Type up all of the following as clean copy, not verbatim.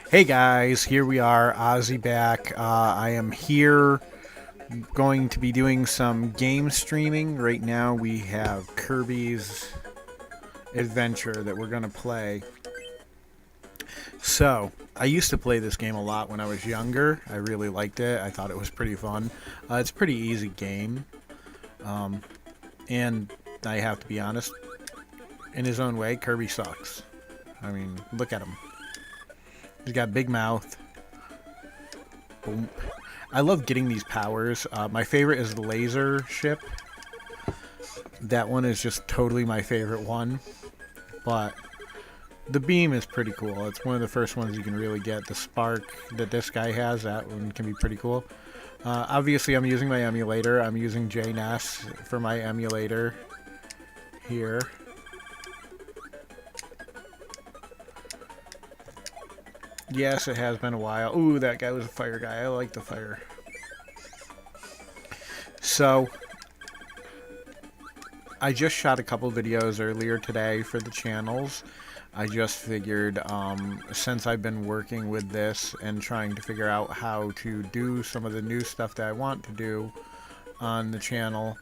Hey guys, here we are, Ozzy back. I am here going to be doing some game streaming. Right now we have Kirby's Adventure that we're going to play. So, I used to play this game a lot when I was younger. I really liked it. I thought it was pretty fun. It's a pretty easy game. Um, and I have to be honest, in his own way, Kirby sucks. I mean, look at him. He's got a big mouth. Boom. I love getting these powers. My favorite is the laser ship. That one is just totally my favorite one. But the beam is pretty cool. It's one of the first ones you can really get. The spark that this guy has, that one can be pretty cool. Obviously, I'm using my emulator. I'm using JNES for my emulator here. Yes, it has been a while. Ooh, that guy was a fire guy. I like the fire. So, I just shot a couple videos earlier today for the channels. I just figured, since I've been working with this and trying to figure out how to do some of the new stuff that I want to do on the channel,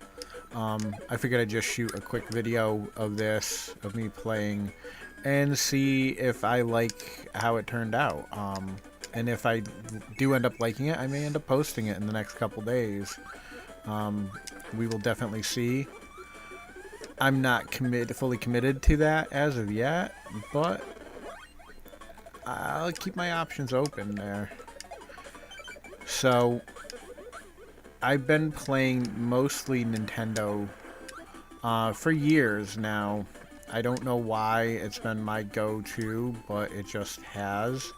I figured I'd just shoot a quick video of this, of me playing, and see if I like how it turned out. And if I do end up liking it, I may end up posting it in the next couple days. We will definitely see. I'm not fully committed to that as of yet, but I'll keep my options open there. So, I've been playing mostly Nintendo for years now. I don't know why it's been my go-to, but it just has.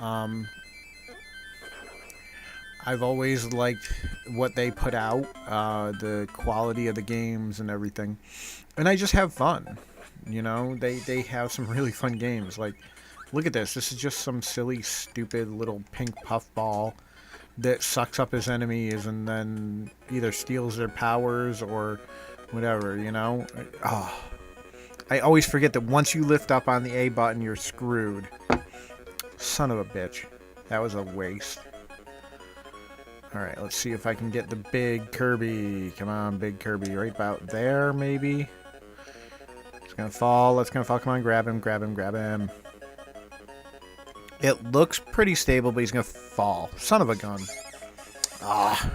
I've always liked what they put out, the quality of the games and everything. And I just have fun. You know, they have some really fun games. Like, look at this. This is just some silly, stupid little pink puffball that sucks up his enemies and then either steals their powers or whatever, you know? Oh, I always forget that once you lift up on the A button, you're screwed. Son of a bitch. That was a waste. Alright, let's see if I can get the big Kirby. Come on, big Kirby. Right about there, maybe? It's gonna fall. It's gonna fall. Come on, grab him, grab him, grab him. It looks pretty stable, but he's gonna fall. Son of a gun. Ah.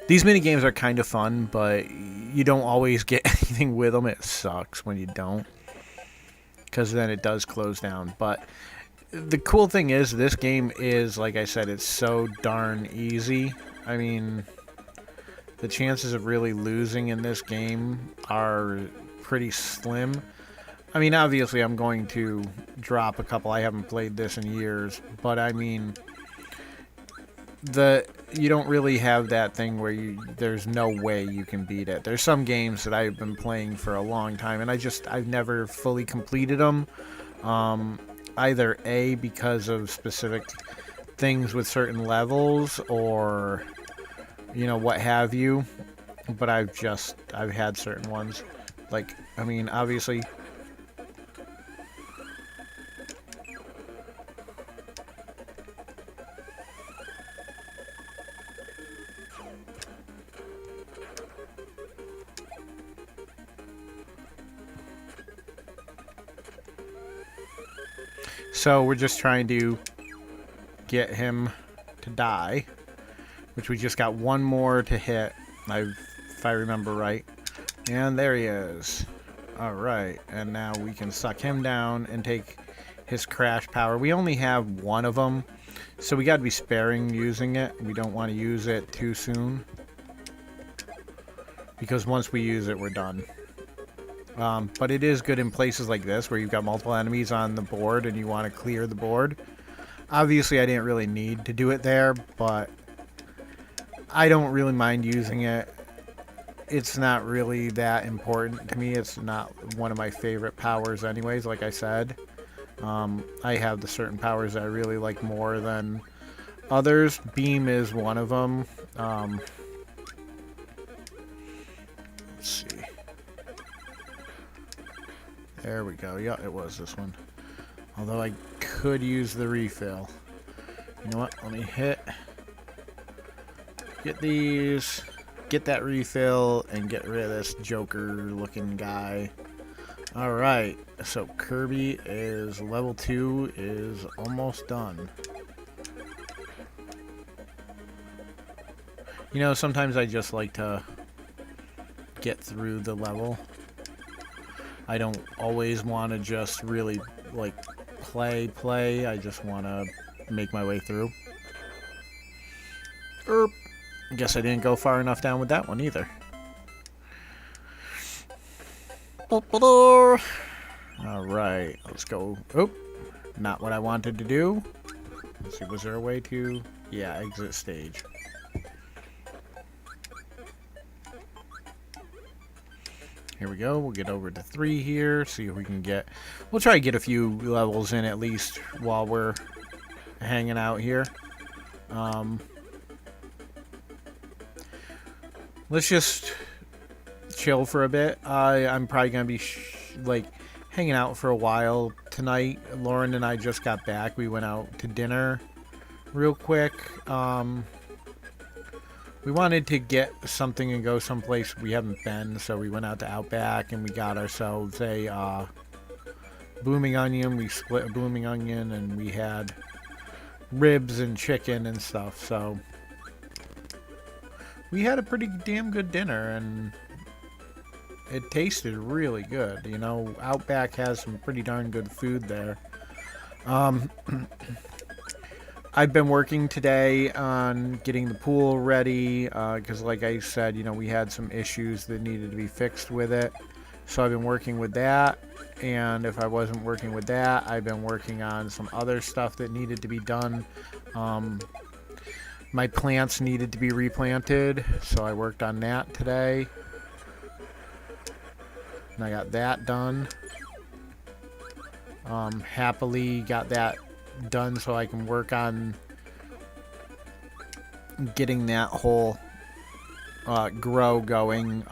These mini games are kind of fun, but you don't always get anything with them. It sucks when you don't, because then it does close down. But the cool thing is, this game is, like I said, it's so darn easy. I mean, the chances of really losing in this game are pretty slim. I mean, obviously, I'm going to drop a couple. I haven't played this in years, but I mean, you don't really have that thing where there's no way you can beat it. There's some games that I've been playing for a long time, and I've never fully completed them. Either A, because of specific things with certain levels, or, you know, what have you. But I've had certain ones. Like, I mean, obviously, so we're just trying to get him to die, which we just got one more to hit, if I remember right. And there he is. Alright, and now we can suck him down and take his crash power. We only have one of them, so we got to be sparing using it. We don't want to use it too soon, because once we use it, we're done. But it is good in places like this where you've got multiple enemies on the board and you want to clear the board. Obviously, I didn't really need to do it there, but I don't really mind using it. It's not really that important to me. It's not one of my favorite powers anyways, like I said. I have the certain powers that I really like more than others. Beam is one of them. Let's see. There we go. Yeah, it was this one. Although I could use the refill. You know what? Let me get these, get that refill, and get rid of this Joker-looking guy. Alright, so Kirby is level 2, is almost done. You know, sometimes I just like to get through the level. I don't always want to just really, like, play. I just want to make my way through. I guess I didn't go far enough down with that one either. Alright, let's go. Oh, not what I wanted to do. Let's see, was there a way to... Yeah, exit stage. Here we go. We'll get over to 3 here. See if we can get... We'll try to get a few levels in at least while we're hanging out here. Let's just chill for a bit. I'm probably going to be like hanging out for a while tonight. Lauren and I just got back. We went out to dinner real quick. We wanted to get something and go someplace we haven't been, so we went out to Outback and we got ourselves a blooming onion. We split a blooming onion and we had ribs and chicken and stuff, so we had a pretty damn good dinner and it tasted really good. You know, Outback has some pretty darn good food there. I've been working today on getting the pool ready because, like I said, you know, we had some issues that needed to be fixed with it. So I've been working with that. And if I wasn't working with that, I've been working on some other stuff that needed to be done. My plants needed to be replanted, so I worked on that today. And I got that done. Happily got that done so I can work on getting that whole grow going.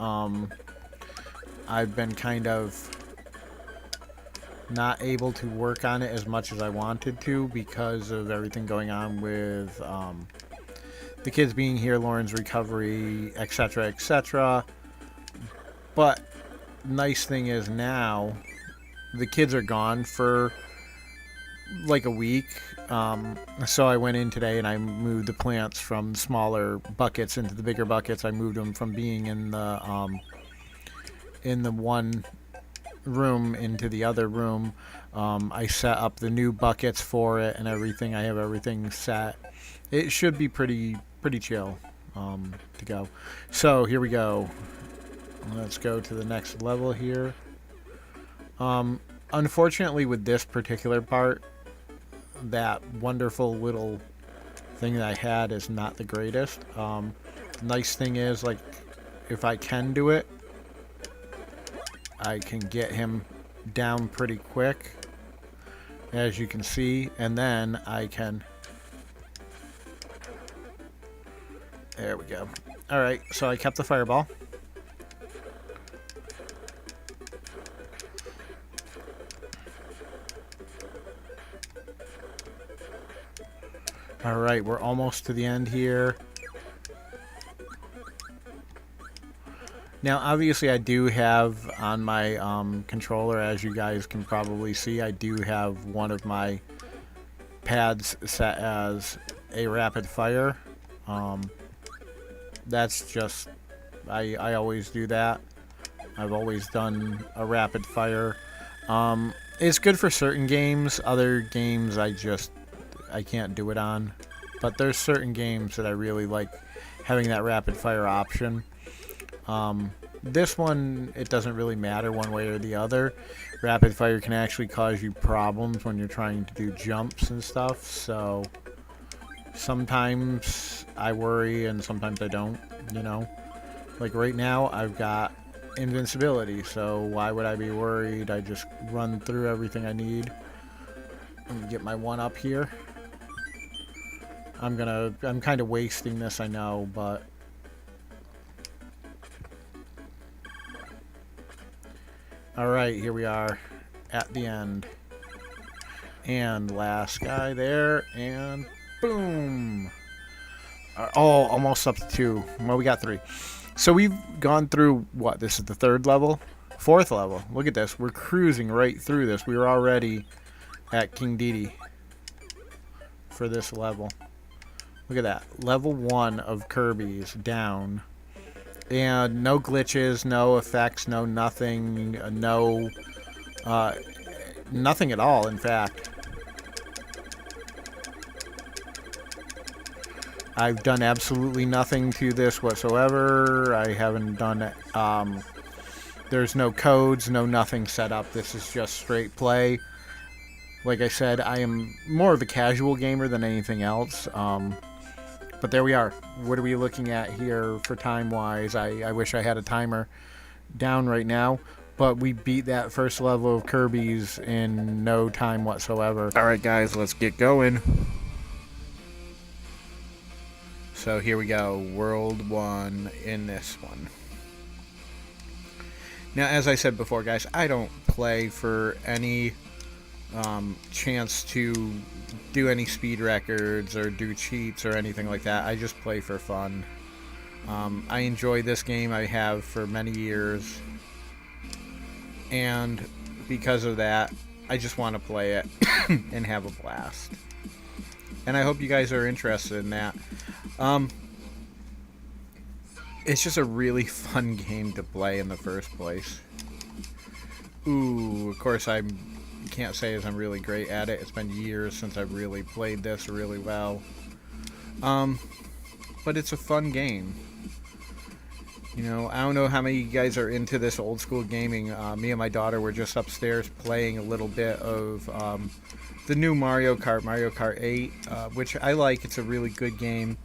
I've been kind of not able to work on it as much as I wanted to because of everything going on with the kids being here, Lauren's recovery, etc., etc. But nice thing is now the kids are gone for like a week, so I went in today and I moved the plants from smaller buckets into the bigger buckets. I moved them from being in the one room into the other room. I set up the new buckets for it and everything. I have everything set. It should be pretty chill to go. So here we go. Let's go to the next level here. Unfortunately, with this particular part, that wonderful little thing that I had is not the greatest. Nice thing is, like, if I can do it, I can get him down pretty quick, as you can see, and then I can... There we go. Alright, so I kept the fireball. Alright, we're almost to the end here. Now, obviously, I do have on my controller, as you guys can probably see, I do have one of my pads set as a rapid fire. That's just, I always do that. I've always done a rapid fire. It's good for certain games. Other games I can't do it on. But there's certain games that I really like having that rapid fire option. This one, it doesn't really matter one way or the other. Rapid fire can actually cause you problems when you're trying to do jumps and stuff, so sometimes I worry and sometimes I don't, you know. Like right now, I've got invincibility, so why would I be worried? I just run through everything I need. Let me get my one up here. I'm kind of wasting this, I know, but alright, here we are at the end. And last guy there, and boom. Oh, almost up to 2. Well, we got 3. So we've gone through, what, this is the 3rd level? 4th level. Look at this. We're cruising right through this. We were already at King Dedede for this level. Look at that. Level 1 of Kirby's down. And no glitches, no effects, no nothing, no... nothing at all, in fact. I've done absolutely nothing to this whatsoever. I haven't done it. There's no codes, no nothing set up. This is just straight play. Like I said, I am more of a casual gamer than anything else. But there we are. What are we looking at here for time-wise? I wish I had a timer down right now. But we beat that first level of Kirby's in no time whatsoever. Alright guys, let's get going. So here we go, World 1 in this one. Now, as I said before, guys, I don't play for any chance to do any speed records or do cheats or anything like that. I just play for fun. I enjoy this game. I have for many years. And because of that, I just want to play it and have a blast. And I hope you guys are interested in that. It's just a really fun game to play in the first place. Ooh, of course I can't say as I'm really great at it. It's been years since I've really played this really well. But it's a fun game. You know, I don't know how many of you guys are into this old school gaming. Me and my daughter were just upstairs playing a little bit of the new Mario Kart 8, which I like. It's a really good game.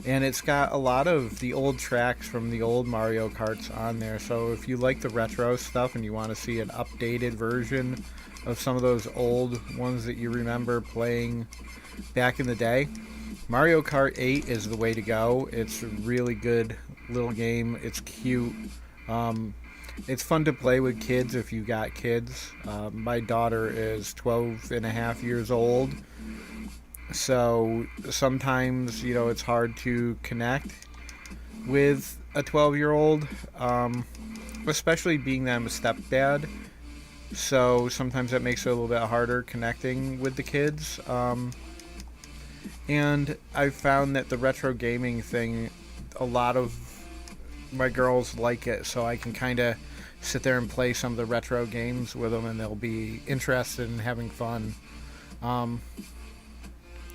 And it's got a lot of the old tracks from the old Mario Karts on there. So if you like the retro stuff and you want to see an updated version of some of those old ones that you remember playing back in the day, Mario Kart 8 is the way to go. It's a really good little game. It's cute. It's fun to play with kids if you got kids. My daughter is 12 and a half years old. So sometimes, you know, it's hard to connect with a 12-year-old, especially being that I'm a stepdad. So sometimes that makes it a little bit harder connecting with the kids. And I've found that the retro gaming thing, a lot of my girls like it, so I can kind of sit there and play some of the retro games with them and they'll be interested in having fun.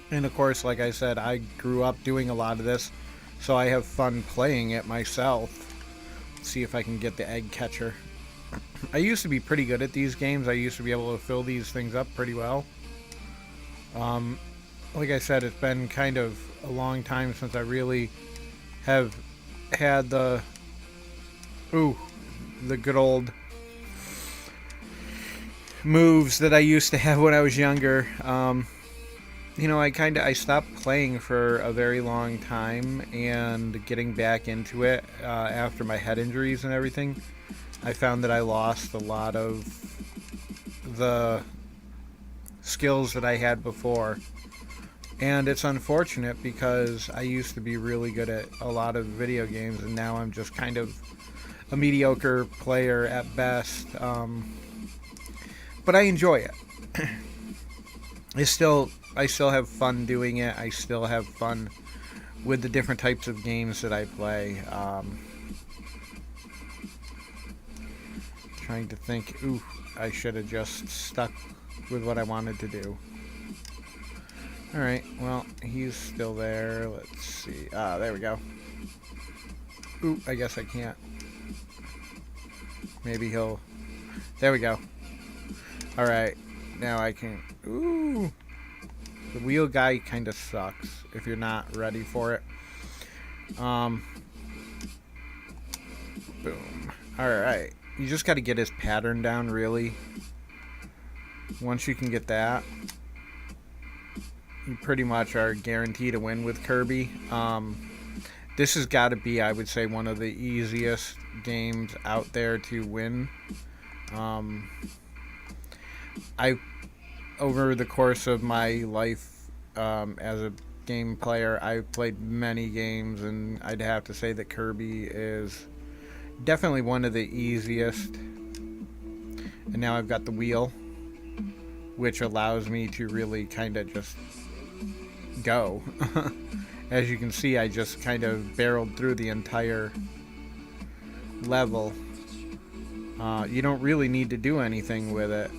And of course, like I said, I grew up doing a lot of this, so I have fun playing it myself. Let's see if I can get the egg catcher. I used to be pretty good at these games. I used to be able to fill these things up pretty well. Like I said, it's been kind of a long time since I really have had the good old moves that I used to have when I was younger. You know, I stopped playing for a very long time, and getting back into it after my head injuries and everything, I found that I lost a lot of the skills that I had before. And it's unfortunate because I used to be really good at a lot of video games, and now I'm just kind of a mediocre player at best. But I enjoy it. I still have fun doing it. I still have fun with the different types of games that I play. Trying to think. Ooh, I should have just stuck with what I wanted to do. Alright, well, he's still there. Let's see. There we go. Ooh, I guess I can't. Maybe he'll... There we go. Alright, now I can... Ooh! The wheel guy kind of sucks if you're not ready for it. Boom. Alright. You just got to get his pattern down, really. Once you can get that, you pretty much are guaranteed to win with Kirby. This has got to be, I would say, one of the easiest games out there to win. I over the course of my life as a game player, I've played many games, and I'd have to say that Kirby is definitely one of the easiest. And now I've got the wheel, which allows me to really kind of just go. As you can see, I just kind of barreled through the entire level. You don't really need to do anything with it.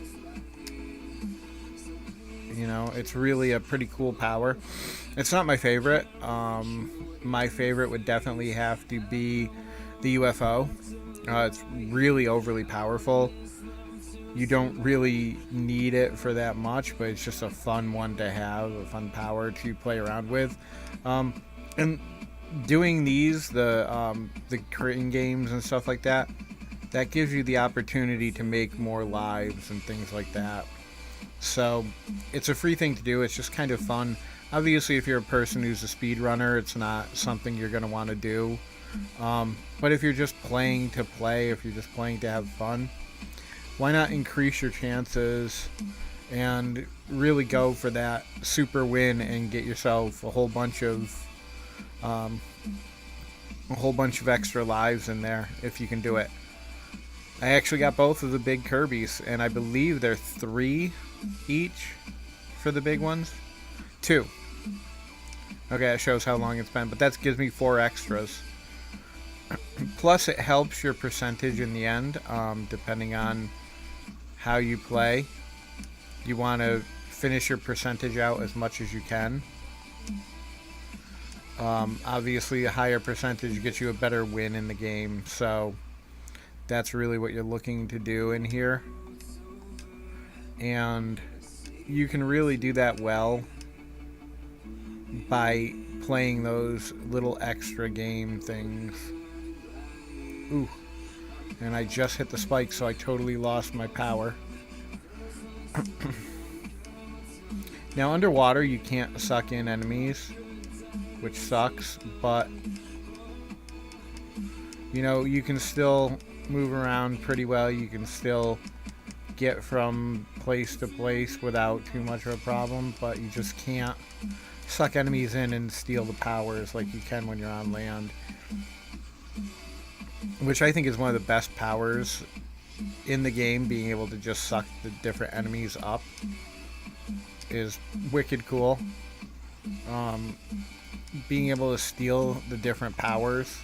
You know, it's really a pretty cool power. It's not my favorite. My favorite would definitely have to be the UFO. It's really overly powerful. You don't really need it for that much, but it's just a fun one to have, a fun power to play around with. And doing these, the crane games and stuff like that, that gives you the opportunity to make more lives and things like that. So it's a free thing to do. It's just kind of fun. Obviously, if you're a person who's a speedrunner, it's not something you're going to want to do. But if you're just playing to play, if you're just playing to have fun, why not increase your chances and really go for that super win and get yourself a whole bunch of extra lives in there if you can do it. I actually got both of the big Kirbys, and I believe they're 3 each for the big ones. 2. Okay, that shows how long it's been, but that gives me 4 extras. Plus, it helps your percentage in the end, depending on how you play. You want to finish your percentage out as much as you can. Obviously, a higher percentage gets you a better win in the game, so that's really what you're looking to do in here. And you can really do that well by playing those little extra game things. Ooh. And I just hit the spike, so I totally lost my power. Now, underwater, you can't suck in enemies, which sucks, but you know, you can still move around pretty well. You can still get from place to place without too much of a problem, but you just can't suck enemies in and steal the powers like you can when you're on land, which I think is one of the best powers in the game. Being able to just suck the different enemies up is wicked cool. Being able to steal the different powers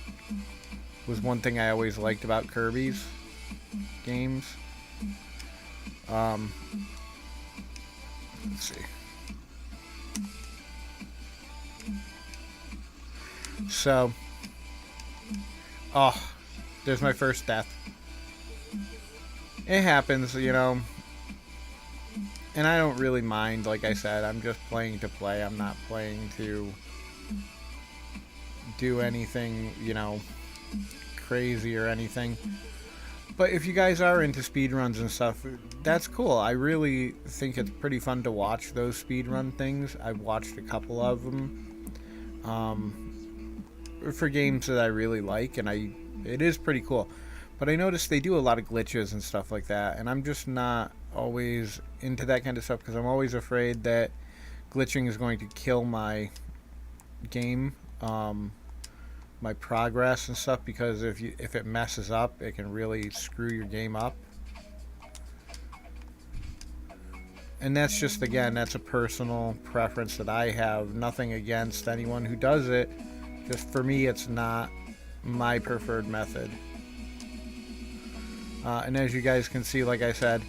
was one thing I always liked about Kirby's games. Let's see. So, oh, there's my first death. It happens, you know. And I don't really mind, like I said. I'm just playing to play. I'm not playing to do anything, you know, crazy or anything. But if you guys are into speedruns and stuff, that's cool. I really think it's pretty fun to watch those speedrun things. I've watched a couple of them for games that I really like, and it is pretty cool. But I noticed they do a lot of glitches and stuff like that, and I'm just not always into that kind of stuff because I'm always afraid that glitching is going to kill my game, my progress and stuff, because if it messes up, it can really screw your game up. And that's just, again, that's a personal preference that I have. Nothing against anyone who does it. Just for me, it's not my preferred method. And as you guys can see, like I said,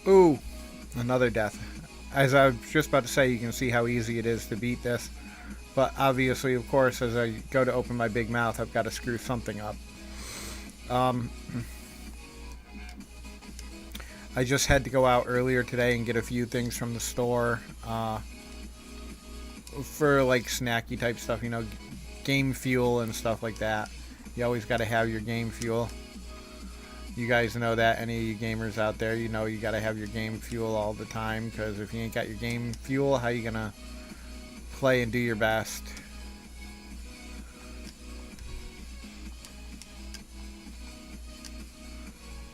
ooh, another death. As I was just about to say, you can see how easy it is to beat this. But obviously, of course, as I go to open my big mouth, I've got to screw something up. I just had to go out earlier today and get a few things from the store for like snacky type stuff, you know, game fuel and stuff like that. You always got to have your game fuel. You guys know that. Any of you gamers out there, you know you got to have your game fuel all the time, because if you ain't got your game fuel, how you gonna play and do your best?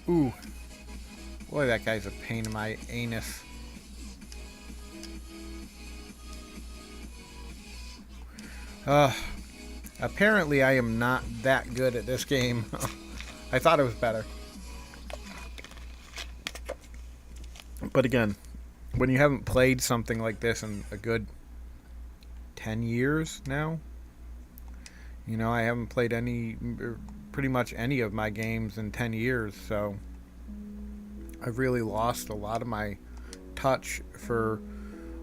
Ooh. Boy, that guy's a pain in my anus. Uh, Apparently I am not that good at this game. I thought it was better. But again, when you haven't played something like this in a good 10 years now, you know, I haven't played pretty much any of my games in 10 years, so I've really lost a lot of my touch for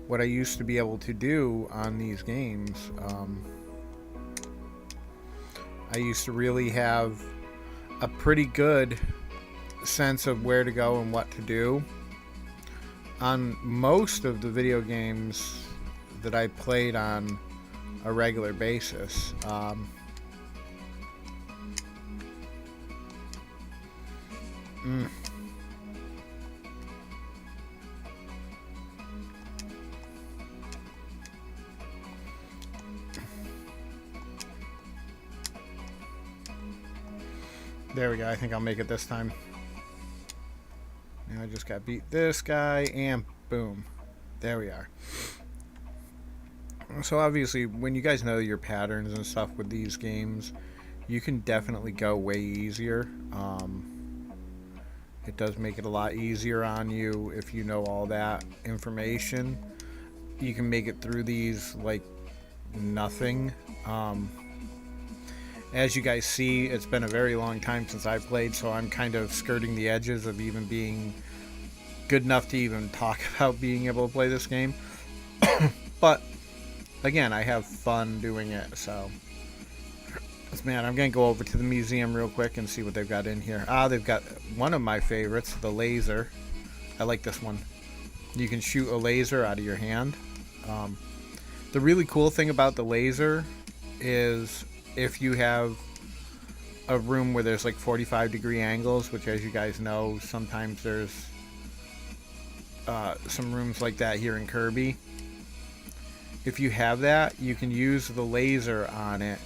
what I used to be able to do on these games. I used to really have a pretty good sense of where to go and what to do on most of the video games that I played on a regular basis. Mm. There we go. I think I'll make it this time. Now I just got to beat this guy, and boom. There we are. So obviously, when you guys know your patterns and stuff with these games, you can definitely go way easier. It does make it a lot easier on you if you know all that information. You can make it through these like nothing. As you guys see, it's been a very long time since I've played, so I'm kind of skirting the edges of even being good enough to even talk about being able to play this game. But again, I have fun doing it, so man, I'm gonna go over to the museum real quick and see what they've got in here. They've got one of my favorites, the laser. I like this one. You can shoot a laser out of your hand. The really cool thing about the laser is if you have a room where there's like 45-degree angles, which as you guys know, sometimes there's some rooms like that here in Kirby. If you have that, you can use the laser on it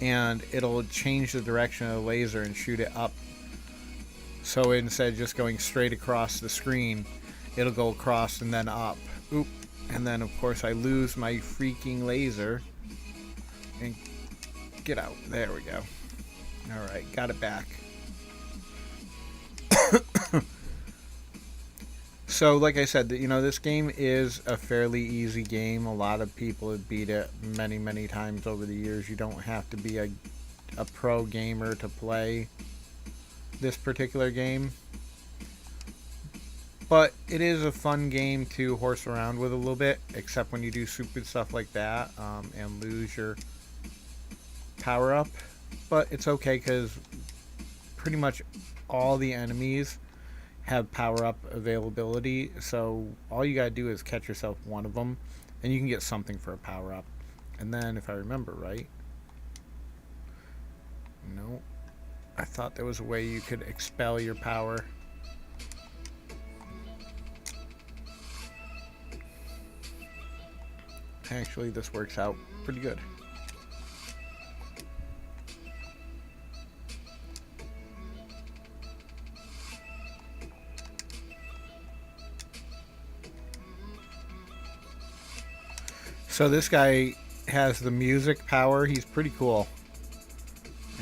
and it'll change the direction of the laser and shoot it up. So instead of just going straight across the screen, it'll go across and then up. Oop. And then of course I lose my freaking laser and get out. There we go. Alright, got it back. So like I said, you know, this game is a fairly easy game. A lot of people have beat it many times over the years. You don't have to be a pro gamer to play this particular game. But it is a fun game to horse around with a little bit, except when you do stupid stuff like that and lose your power up. But it's okay because pretty much all the enemies have power up availability, so all you gotta do is catch yourself one of them and you can get something for a power up. And then if I remember right, no, I thought there was a way you could expel your power. Actually, this works out pretty good. So this guy has the music power. He's pretty cool,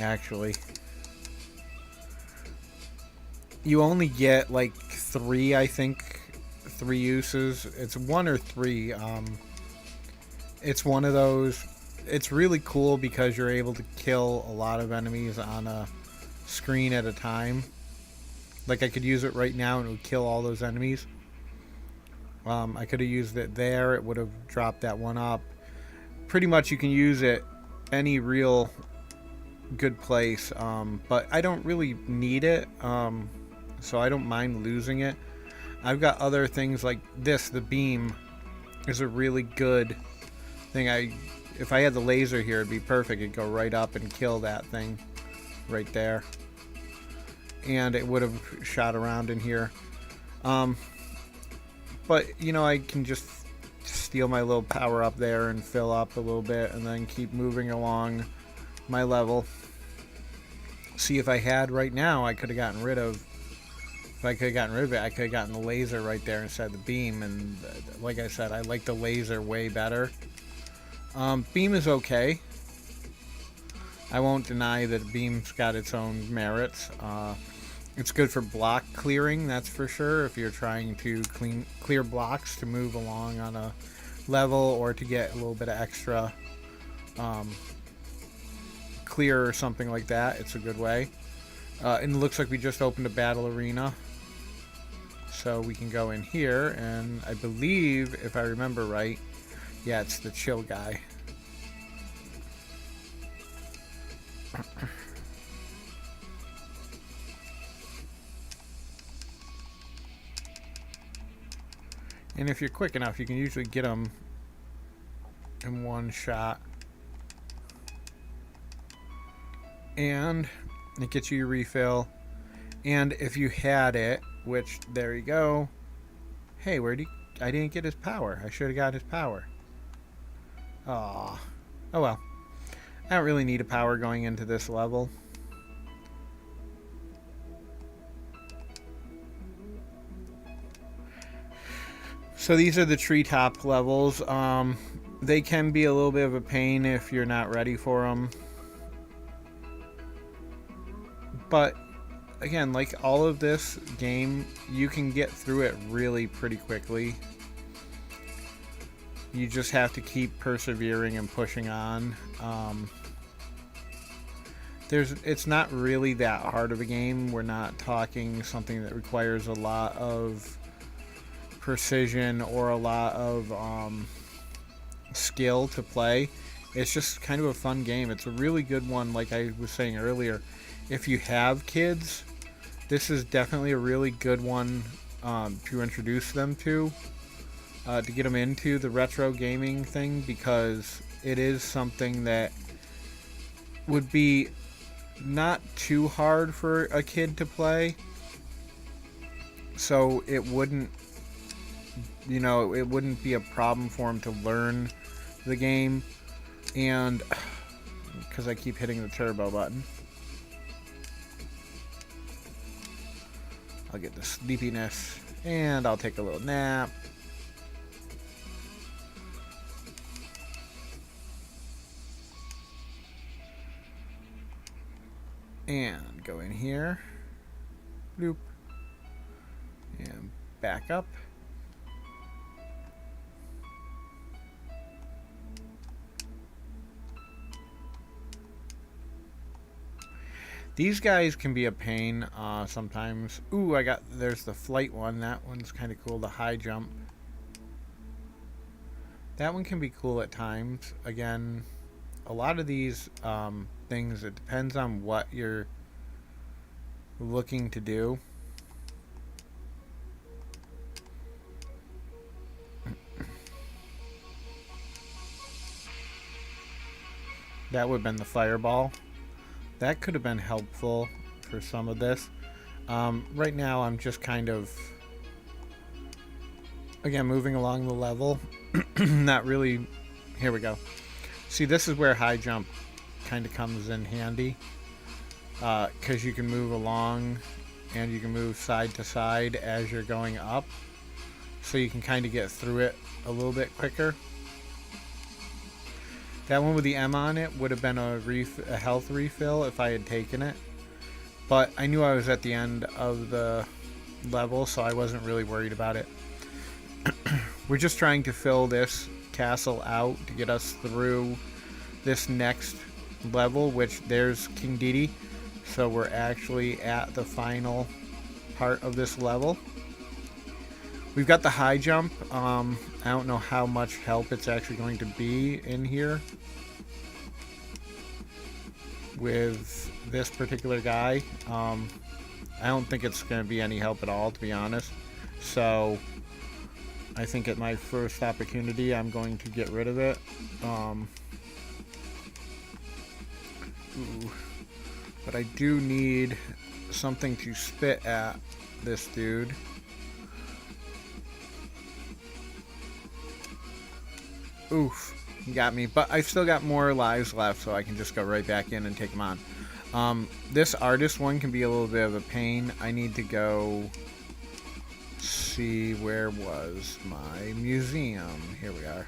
actually. You only get like 3, I think, 3 uses. It's 1 or 3. It's one of those. It's really cool because you're able to kill a lot of enemies on a screen at a time. Like I could use it right now and it would kill all those enemies. I could have used it there. It would have dropped that one up. Pretty much you can use it any real good place. But I don't really need it. So I don't mind losing it. I've got other things like this. The beam is a really good thing. If I had the laser here, it'd be perfect. It'd go right up and kill that thing right there. And it would have shot around in here. But, you know, I can just steal my little power up there and fill up a little bit and then keep moving along my level. See, if I had right now, I could have gotten rid of... If I could have gotten rid of it, I could have gotten the laser right there instead of the beam. And like I said, I like the laser way better. Beam is okay. I won't deny that Beam's got its own merits. It's good for block clearing, that's for sure. If you're trying to clear blocks to move along on a level or to get a little bit of extra clear or something like that, it's a good way. And it looks like we just opened a battle arena. So we can go in here, and I believe, if I remember right, yeah, it's the chill guy. And if you're quick enough, you can usually get them in one shot. And it gets you your refill. And if you had it, which, there you go. Hey, I didn't get his power. I should have got his power. Aw. Oh well. I don't really need a power going into this level. So these are the treetop levels. They can be a little bit of a pain if you're not ready for them. But again, like all of this game, you can get through it really pretty quickly. You just have to keep persevering and pushing on. It's not really that hard of a game. We're not talking something that requires a lot of precision or a lot of skill to play. It's just kind of a fun game. It's a really good one, like I was saying earlier. If you have kids, this is definitely a really good one to introduce them to get them into the retro gaming thing, because it is something that would be not too hard for a kid to play. So it wouldn't, it wouldn't be a problem for him to learn the game. And because I keep hitting the turbo button, I'll get the sleepiness and I'll take a little nap. And go in here, loop, and back up. These guys can be a pain sometimes. Ooh, there's the flight one. That one's kind of cool, the high jump. That one can be cool at times. Again, a lot of these things, it depends on what you're looking to do. That would have been the fireball. That could have been helpful for some of this. Right now I'm just kind of, again, moving along the level. Not really. Here we go. See, this is where high jump kind of comes in handy, because you can move along and you can move side to side as you're going up, so you can kind of get through it a little bit quicker. That one with the M on it would have been a health refill if I had taken it, but I knew I was at the end of the level, so I wasn't really worried about it. We're just trying to fill this castle out to get us through this next level, which there's King Dedede, so we're actually at the final part of this level. We've got the high jump. I don't know how much help it's actually going to be in here with this particular guy. I don't think it's going to be any help at all, to be honest. So I think at my first opportunity, I'm going to get rid of it. But I do need something to spit at this dude. Oof, he got me. But I've still got more lives left, so I can just go right back in and take him on. This artist one can be a little bit of a pain. I need to go see, where was my museum. Here we are.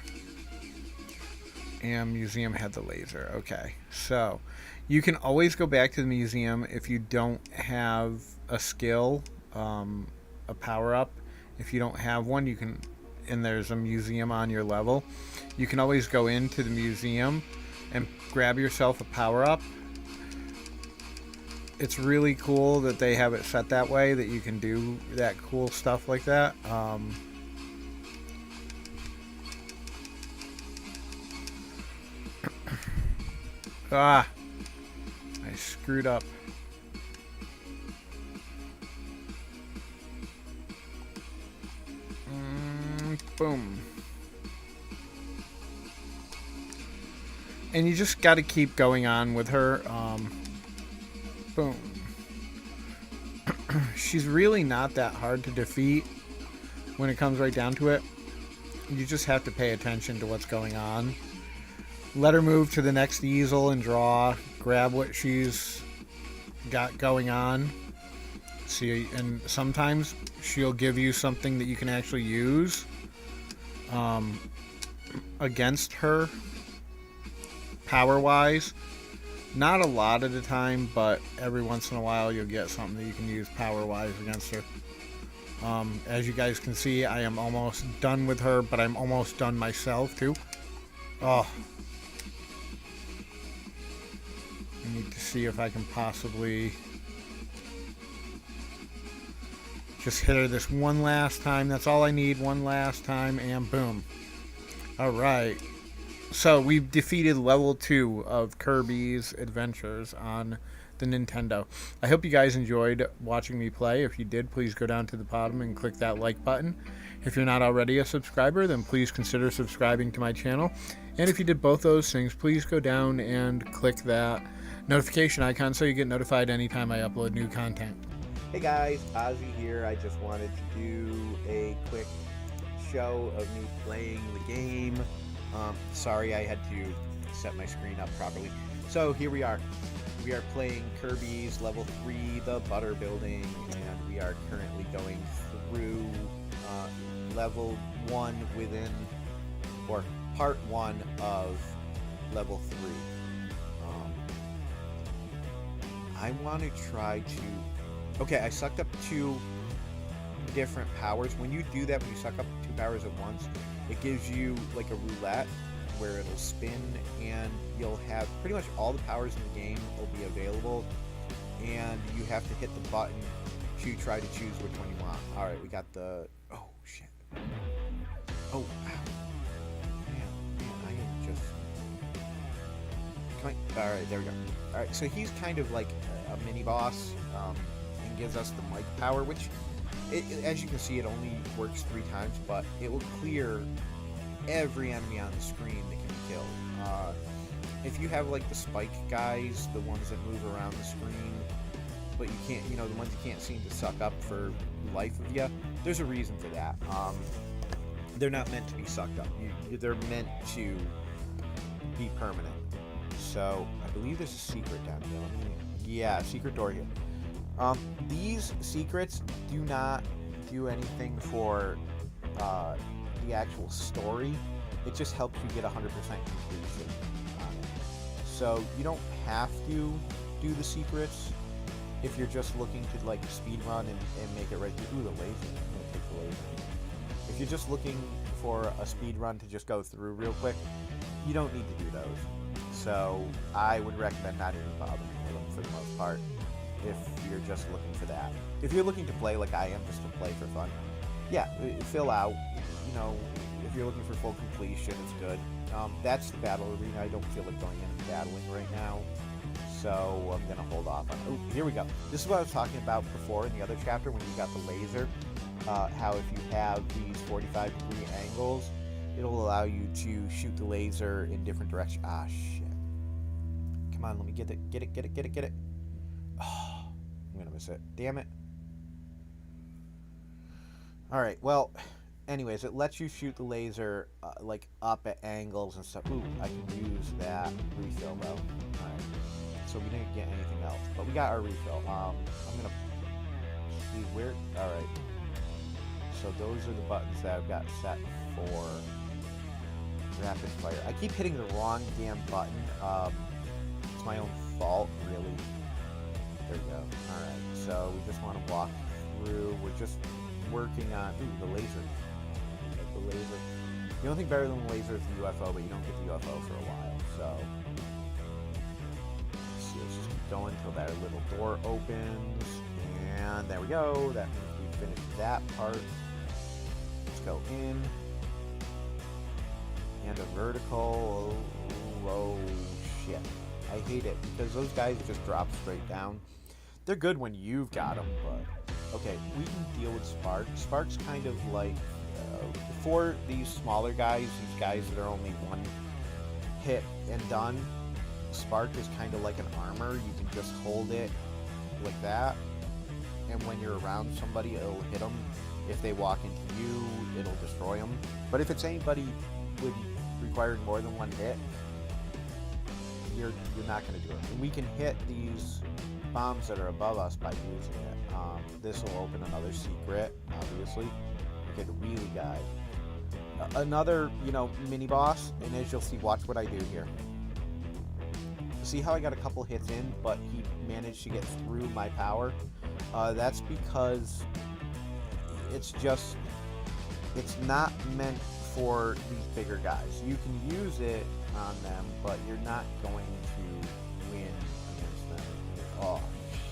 And museum had the laser. Okay. So you can always go back to the museum if you don't have a skill, a power up. If you don't have one, you can, and there's a museum on your level, you can always go into the museum and grab yourself a power up. It's really cool that they have it set that way that you can do that cool stuff like that. I screwed up. Boom. And you just got to keep going on with her. Boom. She's really not that hard to defeat when it comes right down to it. You just have to pay attention to what's going on. Let her move to the next easel and draw. Grab what she's got going on. See, and sometimes she'll give you something that you can actually use against her, power-wise. Not a lot of the time, but every once in a while you'll get something that you can use power-wise against her. As you guys can see, I am almost done with her, but I'm almost done myself, too. Oh. I need to see if I can possibly just hit her this one last time. That's all I need, one last time, and boom. Alright. So, we've defeated level 2 of Kirby's Adventures on the Nintendo. I hope you guys enjoyed watching me play. If you did, please go down to the bottom and click that like button. If you're not already a subscriber, then please consider subscribing to my channel. And if you did both those things, please go down and click that notification icon so you get notified anytime I upload new content. Hey guys, Ozzy here. I just wanted to do a quick show of me playing the game. Sorry I had to set my screen up properly. So here we are. We are playing Kirby's level 3, the Butter Building, and we are currently going through level 1 within, or part 1 of level 3. I want to try to... Okay, I sucked up 2 different powers. When you do that, when you suck up 2 powers at once, it gives you like a roulette where it'll spin, and you'll have pretty much all the powers in the game will be available, and you have to hit the button to try to choose which one you want. Alright, we got the... Oh, shit. Oh, wow. Man, I am just... Alright, there we go. Alright, so he's kind of like a mini-boss, and gives us the mic power, which, as you can see, it only works 3 times, but it will clear every enemy on the screen that can be killed. If you have like the spike guys, the ones that move around the screen, but you can't, you know, the ones you can't seem to suck up for life of you, there's a reason for that. They're not meant to be sucked up. They're meant to be permanent. So I believe there's a secret down here. Yeah, secret door here. These secrets do not do anything for the actual story. It just helps you get 100% completion on it. So you don't have to do the secrets if you're just looking to like speed run and make it right through. Ooh, the laser. I'm gonna take the laser. If you're just looking for a speed run to just go through real quick, you don't need to do those. So I would recommend not even bothering with them for the most part if you're just looking for that. If you're looking to play like I am, just to play for fun, yeah, fill out. You know, if you're looking for full completion, it's good. That's the battle arena. I don't feel like going in and battling right now, so I'm gonna hold off on it. Oh, here we go. This is what I was talking about before in the other chapter when you got the laser. How if you have these 45-degree angles, it'll allow you to shoot the laser in different directions. Ah, shit. Come on, let me get it. Get it, get it, get it, get it. Oh, I'm gonna miss it. Damn it. Alright, well, anyways, it lets you shoot the laser, like, up at angles and stuff. Ooh, I can use that refill, though. Alright, so we didn't get anything else, but we got our refill. I'm gonna see where... Alright. So those are the buttons that I've got set for rapid fire. I keep hitting the wrong damn button. It's my own fault, really. There we go. Alright, so we just want to walk through. We're just working on... Ooh, the laser. Like the laser. The only thing better than the laser is the UFO, but you don't get the UFO for a while, so... Let's see, let's just keep going until that little door opens. And there we go. That means we finished that part. Let's go in. And a vertical. Oh, shit. I hate it because those guys just drop straight down. They're good when you've got them, but... Okay, we can deal with Spark. Spark's kind of like... for these smaller guys, these guys that are only one hit and done, Spark is kind of like an armor. You can just hold it like that, and when you're around somebody, it'll hit them. If they walk into you, it'll destroy them. But if it's anybody with requiring more than one hit, you're not going to do it. And we can hit these bombs that are above us by using it. This will open another secret, obviously. Okay, the wheelie guy. Another, mini boss, and as you'll see, watch what I do here. See how I got a couple hits in, but he managed to get through my power? That's because it's not meant for these bigger guys. You can use it on them, but you're not going to win against them. Oh,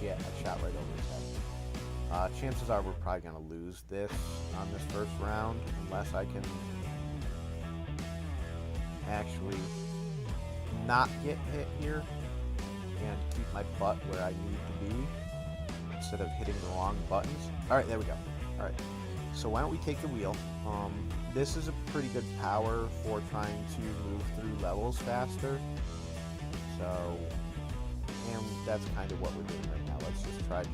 shit, I shot right over his head. Chances are we're probably going to lose this on this first round, unless I can actually not get hit here and keep my butt where I need to be instead of hitting the wrong buttons. Alright, there we go. Alright, so why don't we take the wheel? This is a pretty good power for trying to move through levels faster. So, and that's kind of what we're doing right now. Let's just try to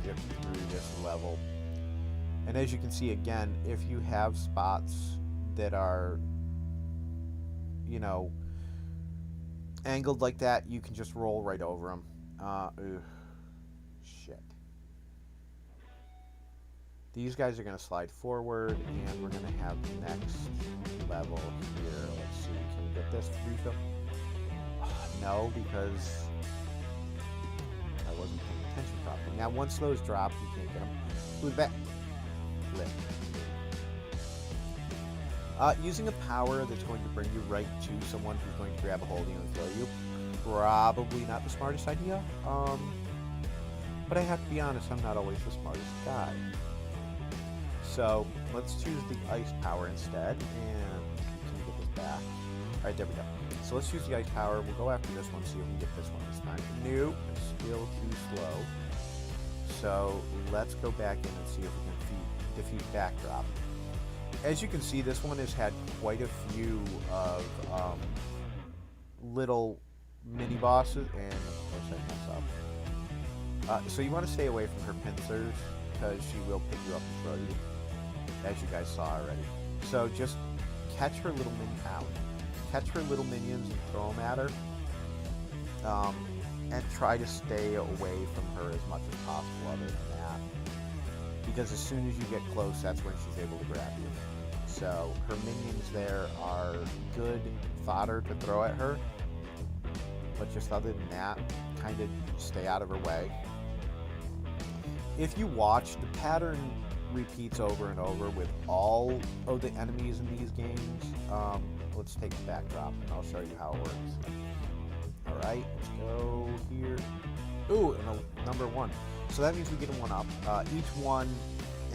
get through this level. And as you can see, again, if you have spots that are, angled like that, you can just roll right over them. Shit. These guys are going to slide forward, and we're going to have the next level here. Let's see, can we get this refill? No, because I wasn't paying attention properly. Now, once those drop, you can't get them. Move back. Flip. Using a power that's going to bring you right to someone who's going to grab a hold of you and throw you, probably not the smartest idea. But I have to be honest, I'm not always the smartest guy. So let's choose the ice power instead, and can we get this back? Alright, there we go. So let's use the ice power. We'll go after this one, see if we can get this one this time. Nope, it's still too slow. So let's go back in and see if we can defeat Backdrop. As you can see, this one has had quite a few of little mini bosses, and of course I mess up. So you want to stay away from her pincers because she will pick you up and throw you, as you guys saw already. So just catch her little catch her little minions and throw them at her, and try to stay away from her as much as possible. Other than that, because as soon as you get close, that's when she's able to grab you. So her minions there are good fodder to throw at her, but just other than that, kind of stay out of her way. If you watch, the pattern repeats over and over with all of the enemies in these games. Let's take the Backdrop and I'll show you how it works. Alright, let's go here. Ooh, and a number 1. So that means we get a 1-up. Each one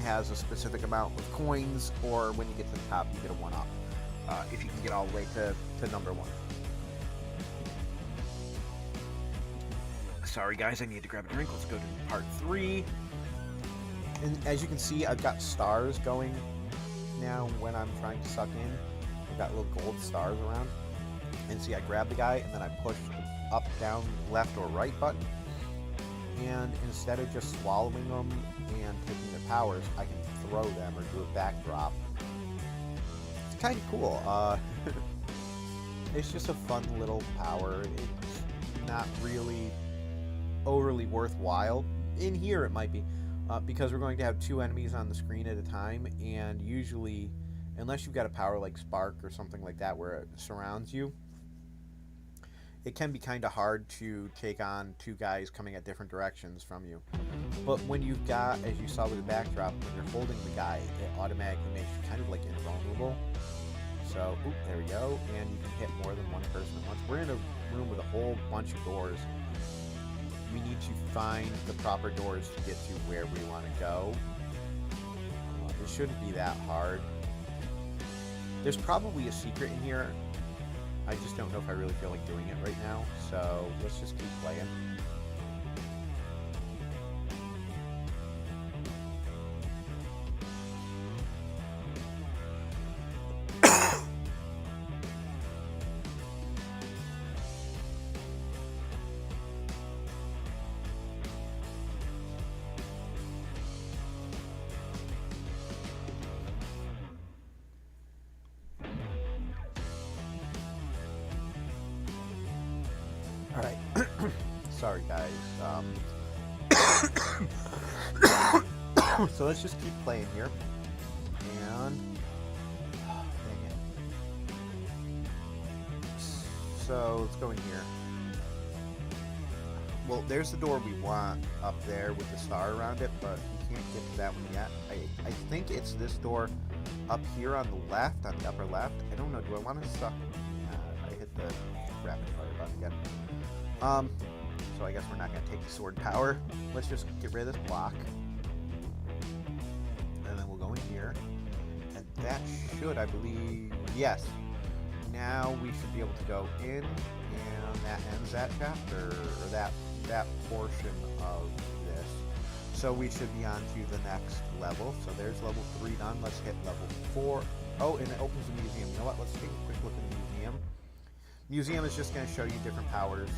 has a specific amount of coins, or when you get to the top, you get a 1-up. If you can get all the way to number 1. Sorry guys, I need to grab a drink. Let's go to part 3. And as you can see, I've got stars going now when I'm trying to suck in. I've got little gold stars around. And see, I grab the guy, and then I push the up, down, left, or right button. And instead of just swallowing them and taking their powers, I can throw them or do a backdrop. It's kind of cool. It's just a fun little power. It's not really overly worthwhile. In here it might be, because we're going to have 2 enemies on the screen at a time, and usually unless you've got a power like Spark or something like that where it surrounds you, it can be kind of hard to take on two guys coming at different directions from you. But when you've got, as you saw with the backdrop, when you're holding the guy, it automatically makes you kind of like invulnerable. So, there we go, and you can hit more than one person at once. We're in a room with a whole bunch of doors. We need to find the proper doors to get to where we want to go. It shouldn't be that hard. There's probably a secret in here. I just don't know if I really feel like doing it right now, so let's just keep playing. All right. Sorry, guys. So let's just keep playing here. And dang it. So let's go in here. Well, there's the door we want up there with the star around it, but we can't get to that one yet. I think it's this door up here on the left, on the upper left. I don't know. Do I want to suck? I hit the rapid fire button again. So I guess we're not going to take the sword power. Let's just get rid of this block. And then we'll go in here. And that should, I believe, yes. Now we should be able to go in, and that ends that chapter, or that portion of this. So we should be on to the next level. So there's level 3 done. Let's hit level 4. Oh, and it opens the museum. You know what? Let's take a quick look at the museum. Museum is just going to show you different powers.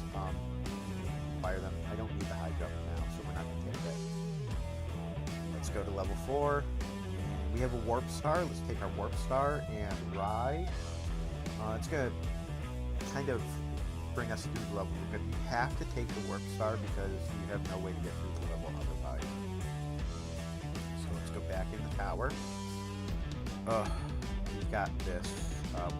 Fire them. I don't need the high jump now, so we're not going to take it. Let's go to level 4. We have a warp star. Let's take our warp star and ride. It's going to kind of bring us through the level. We have to take the warp star because you have no way to get through the level otherwise. So let's go back in the tower. We've got this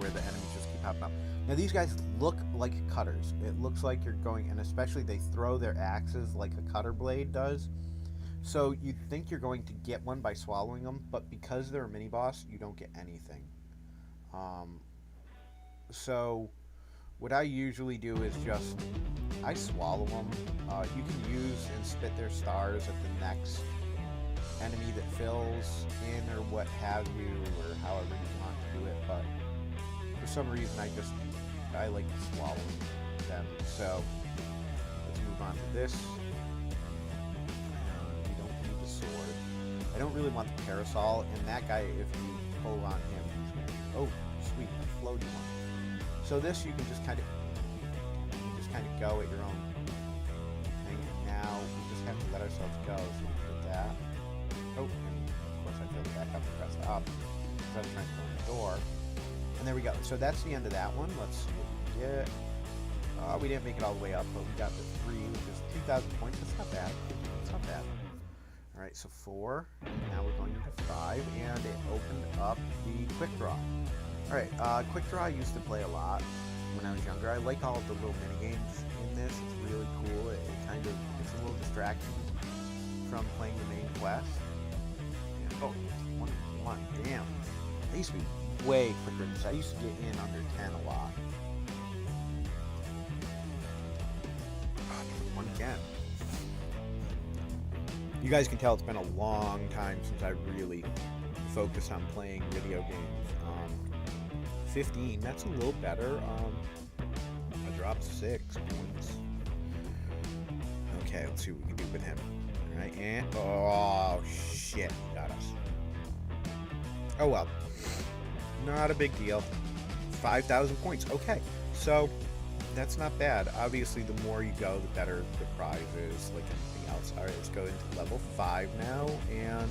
where the enemies just keep popping up. Now these guys look like cutters. It looks like you're going, and especially they throw their axes like a cutter blade does. So you'd think you're going to get one by swallowing them, but because they're a mini boss, you don't get anything. So what I usually do is just, I swallow them. You can use and spit their stars at the next enemy that fills in or what have you, or however you want to do it, but for some reason I like to swallow them. So let's move on to this. We don't need the sword. I don't really want the parasol, and that guy, if you pull on him, he's going to, oh sweet, a floaty one. So this you can just kind of go at your own thing. And now we just have to let ourselves go. So we put that. Oh, and of course I filled it back up and pressed up because I was trying to go in the door. And there we go. So that's the end of that one. Let's see what we get. We didn't make it all the way up, but we got the 3, which is 2,000 points. That's not bad. That's not bad. All right, so 4. And now we're going into 5, and it opened up the quick draw. All right, quick draw I used to play a lot when I was younger. I like all of the little mini games in this. It's really cool. It's a little distraction from playing the main quest. And, oh, 1-1. Damn. I used to be way quicker than this. I used to get in under 10 a lot. One again. You guys can tell it's been a long time since I really focused on playing video games. 15, that's a little better. I dropped 6 points. Okay, let's see what we can do with him. Alright, and oh shit, he got us. Oh well. Not a big deal. 5,000 points. Okay, so that's not bad. Obviously, the more you go, the better the prize is, like anything else. Alright, let's go into level 5 now, and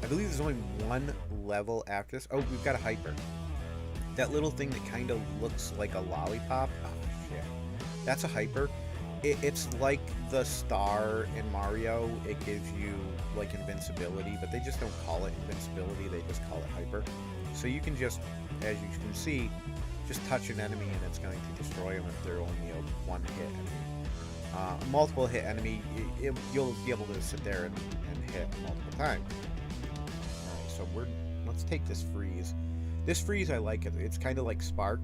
I believe there's only one level after this. Oh, we've got a hyper. That little thing that kind of looks like a lollipop. Oh, shit. That's a hyper. It's like the star in Mario. It gives you, like, invincibility, but they just don't call it invincibility. They just call it hyper. So you can just, as you can see, just touch an enemy and it's going to destroy them if they're only a one-hit enemy. A multiple-hit enemy, you'll be able to sit there and hit multiple times. Alright, so let's take this freeze. This freeze, I like it. It's kind of like Spark,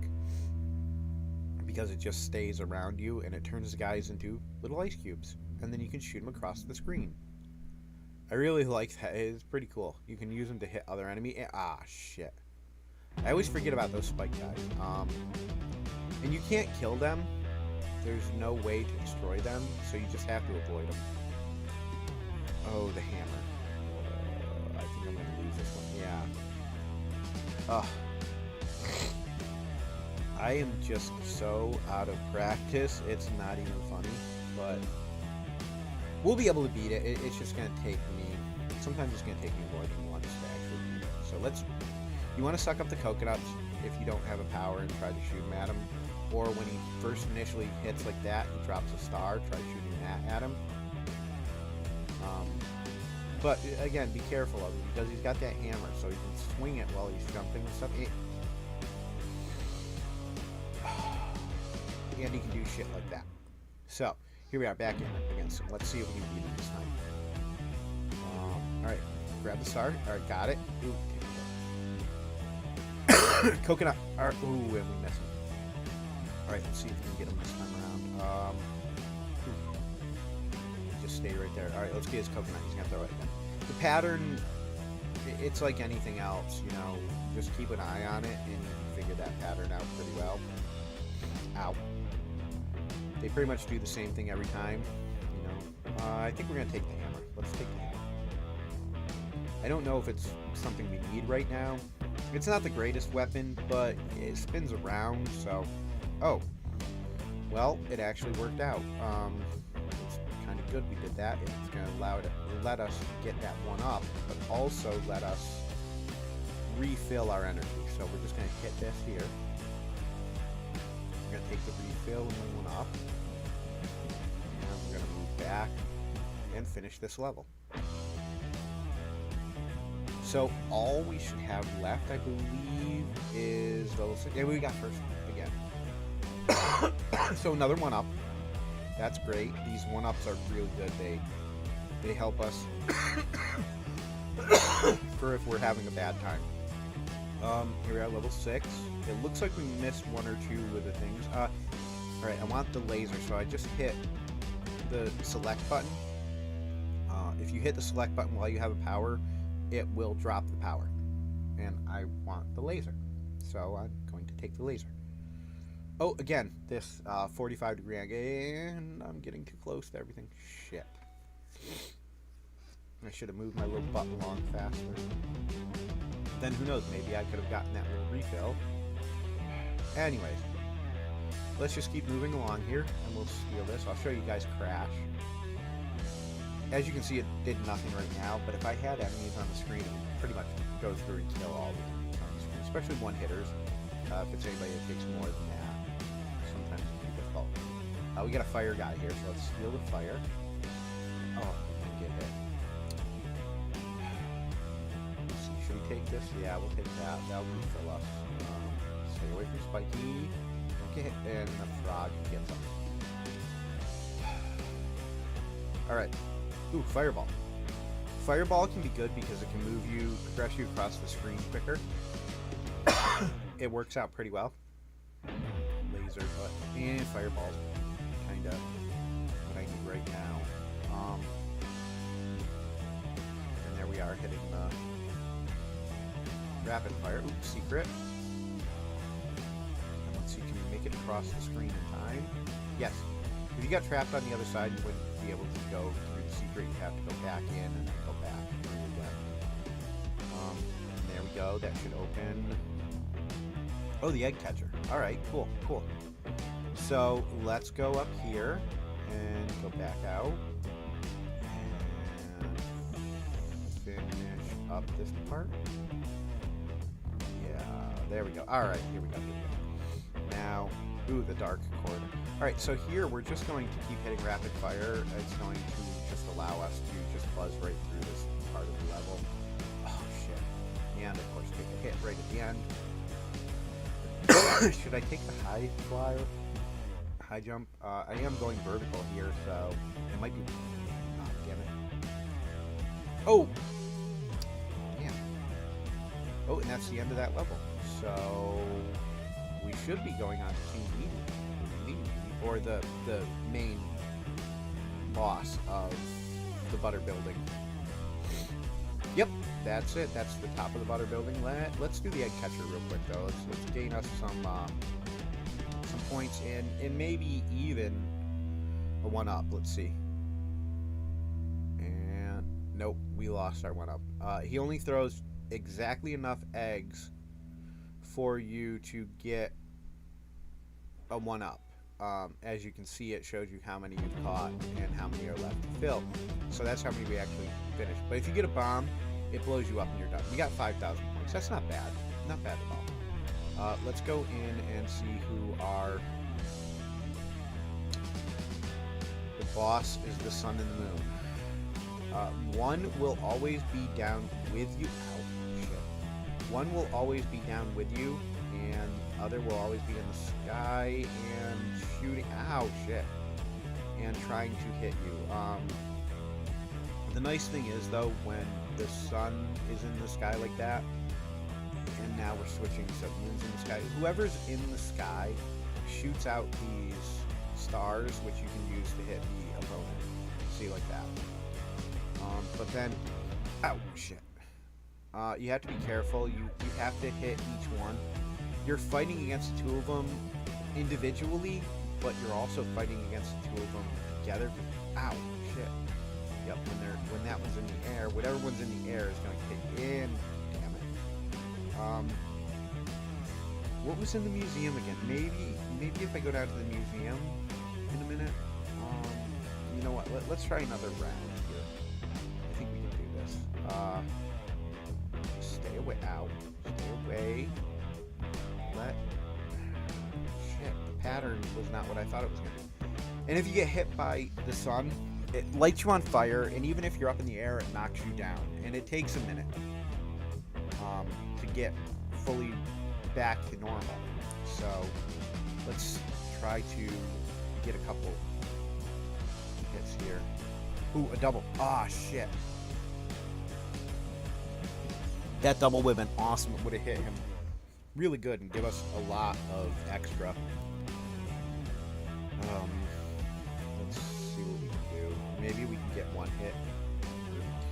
because it just stays around you and it turns the guys into little ice cubes. And then you can shoot them across the screen. I really like that. It's pretty cool. You can use them to hit other enemy. Ah, shit. I always forget about those spike guys. And you can't kill them. There's no way to destroy them, so you just have to avoid them. Oh, the hammer. I think I'm going to lose this one. Yeah. Ugh. I am just so out of practice. It's not even funny, but we'll be able to beat it. It's just going to take me... Sometimes it's going to take me more than once to actually beat it. So you want to suck up the coconuts if you don't have a power and try to shoot him at him. Or when he first initially hits like that, he drops a star, try shooting that at him. But again, be careful of him because he's got that hammer, so he can swing it while he's jumping and stuff. And he can do shit like that. So, here we are back in against him. Let's see if we can beat him this time. Alright, grab the star. Alright, got it. Ooh, coconut. Alright, ooh, and we missed him. Alright, let's see if we can get him this time around. Just stay right there. Alright, let's get his coconut. He's gonna throw it again. The pattern, it's like anything else, you know. Just keep an eye on it and you can figure that pattern out pretty well. Ow. They pretty much do the same thing every time, you know. I think we're gonna take the hammer. Let's take the hammer. I don't know if it's something we need right now. It's not the greatest weapon, but it spins around, so... Oh. Well, it actually worked out. It's kind of good we did that. It's going to let us get that one up, but also let us refill our energy. So we're just going to hit this here. We're going to take the refill and the one up. And we're going to move back and finish this level. So all we should have left, I believe, is those... Yeah, we got first again. So another one up. That's great. These one ups are really good. They help us for if we're having a bad time. Here we are, level 6. It looks like we missed one or two with the things. Alright, I want the laser, so I just hit the select button. If you hit the select button while you have a power, it will drop the power. And I want the laser. So I'm going to take the laser. Oh, again, this 45-degree angle, and I'm getting too close to everything. Shit. I should have moved my little butt along faster. Then who knows, maybe I could have gotten that little refill. Anyways, let's just keep moving along here, and we'll steal this. I'll show you guys crash. As you can see, it did nothing right now, but if I had enemies on the screen, it would pretty much go through and kill all the enemies on the screen, especially one-hitters. If it's anybody that takes more than that. Sometimes it can be difficult. We got a fire guy here, so let's steal the fire. Oh, and get hit. Let's see, should we take this? Yeah, we'll take that. That'll refill us. Stay away from Spiky. Don't get hit, and the frog gets up. Alright. Ooh, Fireball. Fireball can be good because it can progress you across the screen quicker. It works out pretty well. Laser, but Fireball's kind of what I need right now. And there we are hitting the rapid fire. Ooh, secret. And let's see, can we make it across the screen in time? Yes. If you got trapped on the other side, you wouldn't be able to go through the secret. You have to go back in and then go back. And there we go. That should open. Oh, the egg catcher. Alright, cool. So, let's go up here and go back out. And finish up this part. Yeah, there we go. Alright, here we go. Now, ooh, the dark corridor. Alright, so here we're just going to keep hitting rapid fire. It's going to just allow us to just buzz right through this part of the level. Oh, shit. and of course take a hit right at the end. Should I take the high jump? I am going vertical here, so it might be. Oh, damn it! Oh, damn! Oh, and that's the end of that level. So we should be going on to King Lee, or the main boss of the butter building. Yep, that's it. That's the top of the butter building. Let's do the egg catcher real quick though. Let's gain us some points and maybe even a 1-up. Let's see. And nope, we lost our 1-up. He only throws exactly enough eggs for you to get a 1-up. As you can see, it shows you how many you've caught and how many are left to fill. So that's how many we actually finished. But if you get a bomb, it blows you up and you're done. We got 5,000 points. That's not bad. Not bad at all. Let's go in and see who our... The boss is the sun and the moon. One will always be down with you. Ow, shit. One will always be down with you, and the other will always be in the sky and shooting. Ow, shit. And trying to hit you. The nice thing is, though, when the sun is in the sky like that, and now we're switching, so moon's in the sky. Whoever's in the sky shoots out these stars, which you can use to hit the opponent. See, like that. But then, ow, shit. You have to be careful. You have to hit each one. You're fighting against the two of them individually, but you're also fighting against the two of them together. Ow, shit. Yep, when that one's in the air, whatever one's in the air is going to kick in. Damn it. What was in the museum again? Maybe if I go down to the museum in a minute. You know what? Let's try another round here. I think we can do this. Stay away. Ow. Stay away. Shit. The pattern was not what I thought it was going to be. And if you get hit by the sun, it lights you on fire, and even if you're up in the air, it knocks you down. And it takes a minute to get fully back to normal. So let's try to get a couple hits here. Ooh, a double. Ah, shit. That double would have been awesome. It would have hit him really good and give us a lot of extra. Let's see what we can do. Maybe we can get one hit or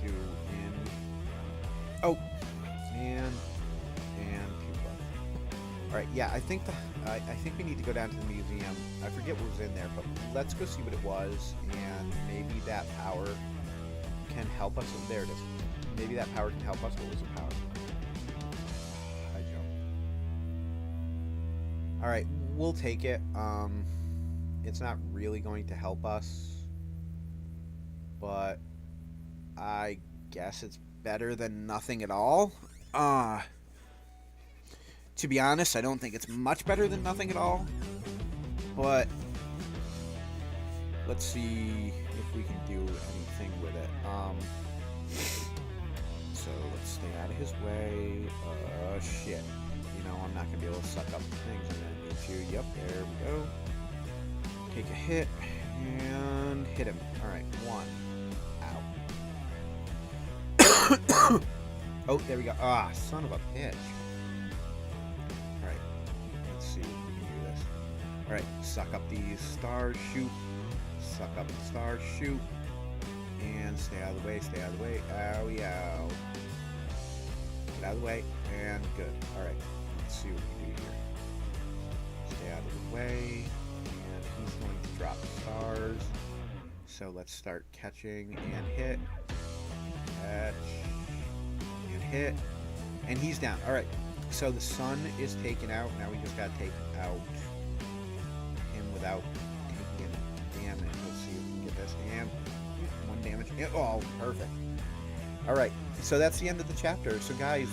two in. Oh, and two bucks. All right, yeah, I think we need to go down to the museum. I forget what was in there, but let's go see what it was, and maybe that power can help us. There it is. Maybe that power can help us. What was the power? High jump. All right, we'll take it. It's not really going to help us, but I guess it's better than nothing at all. To be honest, I don't think it's much better than nothing at all, but let's see if we can do anything with it. So let's stay out of his way. Shit. You know, I'm not going to be able to suck up the things I'm going to need to. Yep, there we go. Take a hit and hit him. Alright, one. Ow. Oh, there we go. Ah, son of a bitch. Alright, let's see if we can do this. Alright, suck up these stars, shoot. Suck up the stars, shoot. And stay out of the way, stay out of the way. Owie, ow. Get out of the way, and good. Alright, let's see what we can do here. Stay out of the way. He's going to drop stars. So let's start catching and hit. Catch and hit. And he's down. Alright. So the sun is taken out. Now we just gotta take out him without taking any damage. Let's see if we can get this. And one damage. Oh, perfect. Alright. So that's the end of the chapter. So guys,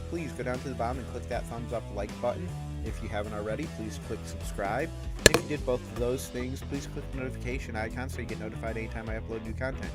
please go down to the bottom and click that thumbs up like button. If you haven't already, please click subscribe. If you did both of those things, please click the notification icon so you get notified anytime I upload new content.